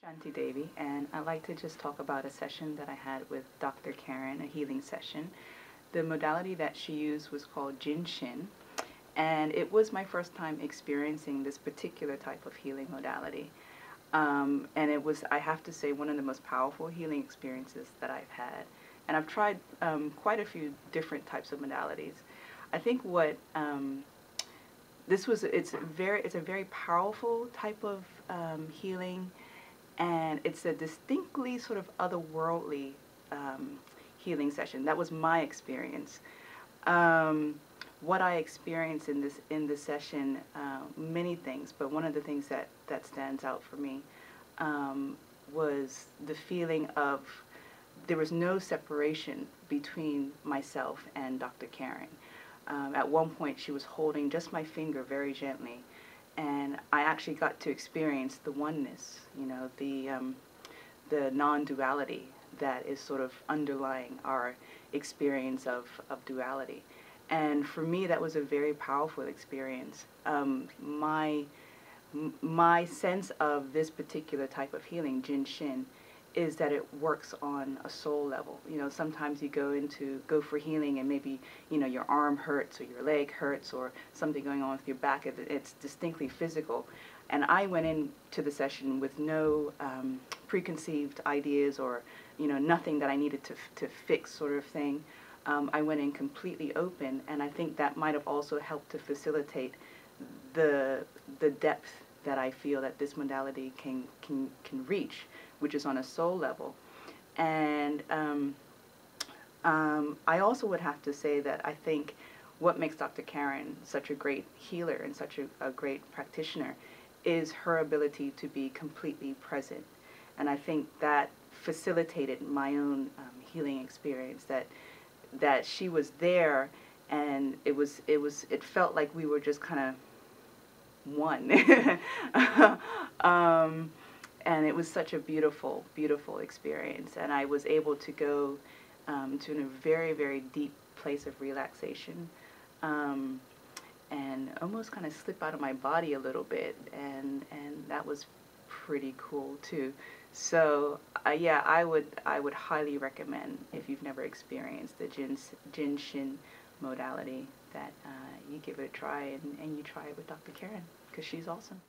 Shanti Devi, and I'd like to just talk about a session that I had with Dr. Karen, a healing session. The modality that she used was called Jin Shin, and it was my first time experiencing this particular type of healing modality. And it was, I have to say, one of the most powerful healing experiences that I've had. And I've tried quite a few different types of modalities. I think what it's a very powerful type of healing, and it's a distinctly sort of otherworldly healing session. That was my experience. What I experienced in this session, many things, but one of the things that stands out for me was the feeling of there was no separation between myself and Dr. Karen. At one point, she was holding just my finger very gently, and I actually got to experience the oneness, you know, the non-duality that is sort of underlying our experience of duality. And for me, that was a very powerful experience. My sense of this particular type of healing, Jin Shin, is that it works on a soul level. You know, sometimes you go for healing and maybe, you know, your arm hurts or your leg hurts or something going on with your back. It's distinctly physical. And I went into the session with no preconceived ideas or, you know, nothing that I needed to fix sort of thing. I went in completely open, and I think that might have also helped to facilitate the depth that I feel that this modality can reach, which is on a soul level. And I also would have to say that I think what makes Dr. Karen such a great healer and such a great practitioner is her ability to be completely present. And I think that facilitated my own healing experience, that she was there, and it felt like we were just kind of one. And it was such a beautiful, beautiful experience. And I was able to go to a very, very deep place of relaxation, and almost kind of slip out of my body a little bit. And that was pretty cool too. So yeah, I would highly recommend, if you've never experienced the Jin Shin modality, that you give it a try, and you try it with Dr. Karen, because she's awesome.